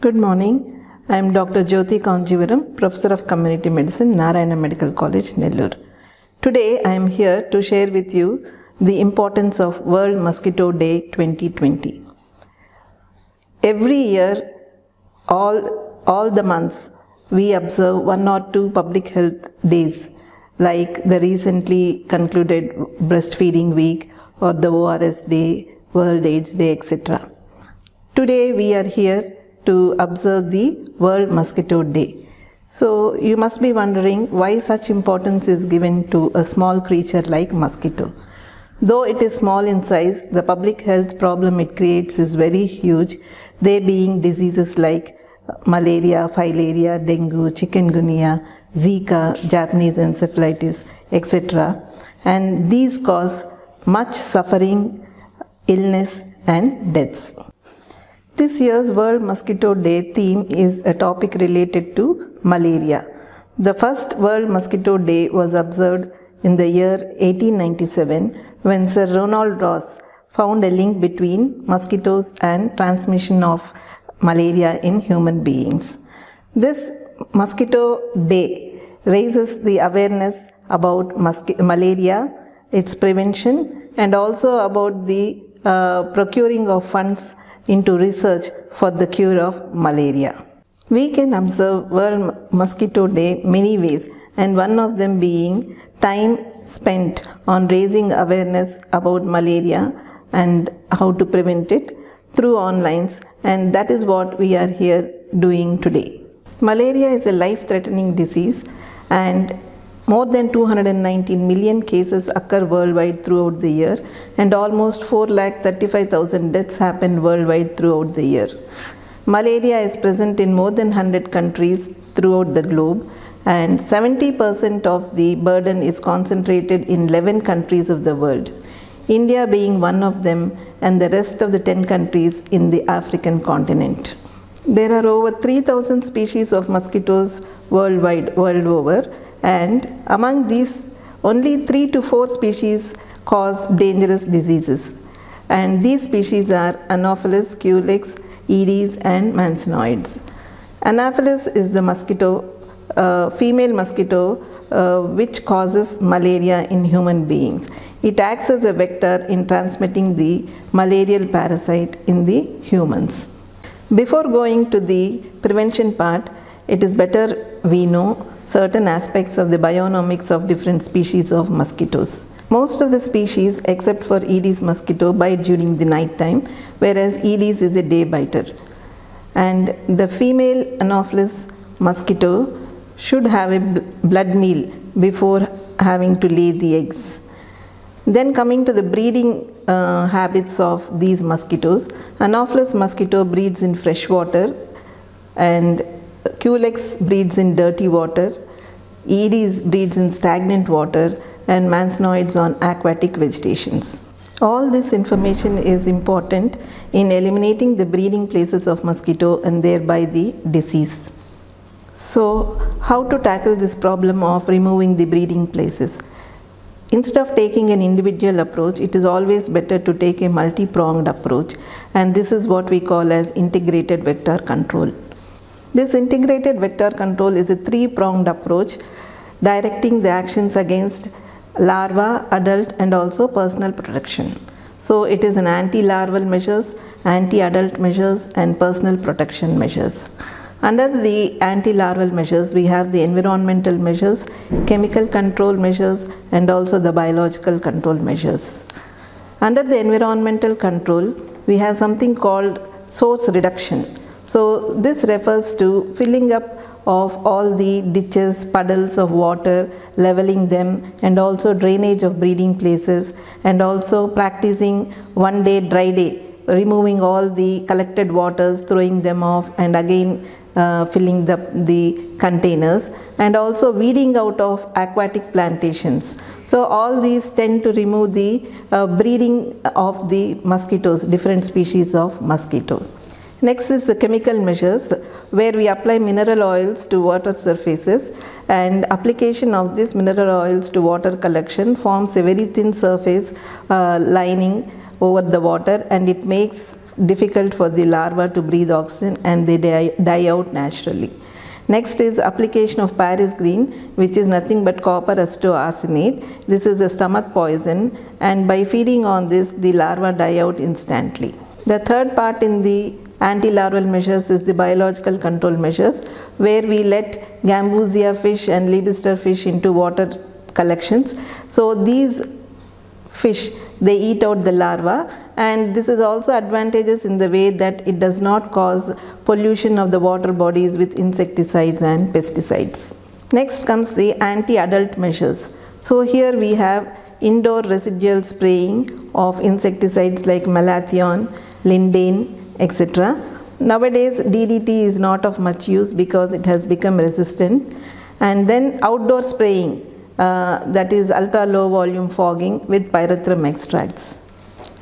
Good morning. I am Dr. Jyoti Kanjivaram, Professor of Community Medicine, Narayana Medical College, Nellore. Today I am here to share with you the importance of World Mosquito Day 2020. Every year, all the months, we observe one or two public health days like the recently concluded Breastfeeding Week or the ORS Day, World AIDS Day, etc. Today we are here to observe the World Mosquito Day. So you must be wondering why such importance is given to a small creature like mosquito. Though it is small in size, the public health problem it creates is very huge, they being diseases like malaria, filaria, dengue, chikungunya, Zika, Japanese encephalitis, etc. And these cause much suffering, illness and deaths. This year's World Mosquito Day theme is a topic related to malaria. The first World Mosquito Day was observed in the year 1897 when Sir Ronald Ross found a link between mosquitoes and transmission of malaria in human beings. This Mosquito Day raises the awareness about malaria, its prevention, and also about the procuring of funds into research for the cure of malaria. We can observe World Mosquito Day many ways, and one of them being time spent on raising awareness about malaria and how to prevent it through onlines, and that is what we are here doing today. Malaria is a life-threatening disease, and more than 219 million cases occur worldwide throughout the year, and almost 4,35,000 deaths happen worldwide throughout the year. Malaria is present in more than 100 countries throughout the globe, and 70% of the burden is concentrated in 11 countries of the world, India being one of them, and the rest of the 10 countries in the African continent. There are over 3,000 species of mosquitoes worldwide, world over, and among these, only 3 to 4 species cause dangerous diseases. And these species are Anopheles, Culex, Aedes, and Mansonoids. Anopheles is the mosquito, female mosquito, which causes malaria in human beings. It acts as a vector in transmitting the malarial parasite in the humans. Before going to the prevention part, it is better we know certain aspects of the bionomics of different species of mosquitoes. Most of the species, except for Aedes mosquito, bite during the night time, whereas Aedes is a day biter. And the female Anopheles mosquito should have a blood meal before having to lay the eggs. Then coming to the breeding habits of these mosquitoes, Anopheles mosquito breeds in fresh water, and Culex breeds in dirty water, Aedes breeds in stagnant water, and Mansonoids on aquatic vegetations. All this information is important in eliminating the breeding places of mosquito and thereby the disease. So, how to tackle this problem of removing the breeding places? Instead of taking an individual approach, it is always better to take a multi-pronged approach, and this is what we call as integrated vector control. This integrated vector control is a three-pronged approach directing the actions against larva, adult, and also personal protection. So it is an anti-larval measures, anti-adult measures, and personal protection measures. Under the anti-larval measures, we have the environmental measures, chemical control measures, and also the biological control measures. Under the environmental control, we have something called source reduction. So this refers to filling up of all the ditches, puddles of water, leveling them, and also drainage of breeding places, and also practicing one day dry day, removing all the collected waters, throwing them off, and again filling the containers, and also weeding out of aquatic plantations. So all these tend to remove the breeding of the mosquitoes, different species of mosquitoes. Next is the chemical measures, where we apply mineral oils to water surfaces, and application of these mineral oils to water collection forms a very thin surface lining over the water, and it makes difficult for the larva to breathe oxygen and they die out naturally. Next is application of Paris green, which is nothing but copper acetoarsenate. This is a stomach poison, and by feeding on this, the larvae die out instantly. The third part in the anti-larval measures is the biological control measures, where we let Gambusia fish and Lebister fish into water collections. So these fish, they eat out the larva, and this is also advantageous in the way that it does not cause pollution of the water bodies with insecticides and pesticides. Next comes the anti-adult measures. So here we have indoor residual spraying of insecticides like malathion, lindane, etc. Nowadays DDT is not of much use because it has become resistant. And then outdoor spraying, that is ultra low volume fogging with pyrethrum extracts.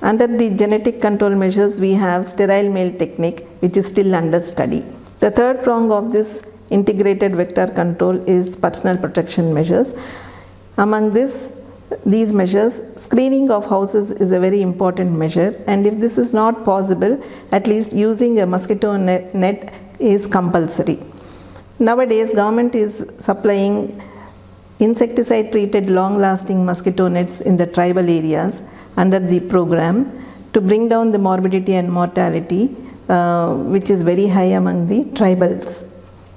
Under the genetic control measures, we have sterile male technique, which is still under study. The third prong of this integrated vector control is personal protection measures. Among these measures, screening of houses is a very important measure, and if this is not possible, at least using a mosquito net is compulsory. Nowadays, government is supplying insecticide treated long lasting mosquito nets in the tribal areas under the program to bring down the morbidity and mortality, which is very high among the tribals.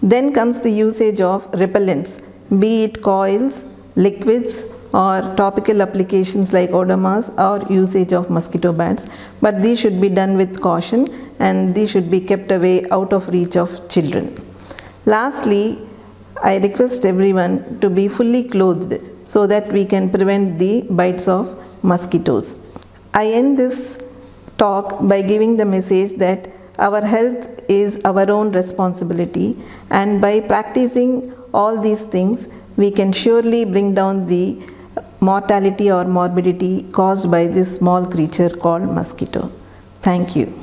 Then comes the usage of repellents, be it coils, liquids, or topical applications like odomas, or usage of mosquito bats, but these should be done with caution and these should be kept away out of reach of children. Lastly, I request everyone to be fully clothed so that we can prevent the bites of mosquitoes. I end this talk by giving the message that our health is our own responsibility, and by practicing all these things, we can surely bring down the mortality or morbidity caused by this small creature called mosquito. Thank you.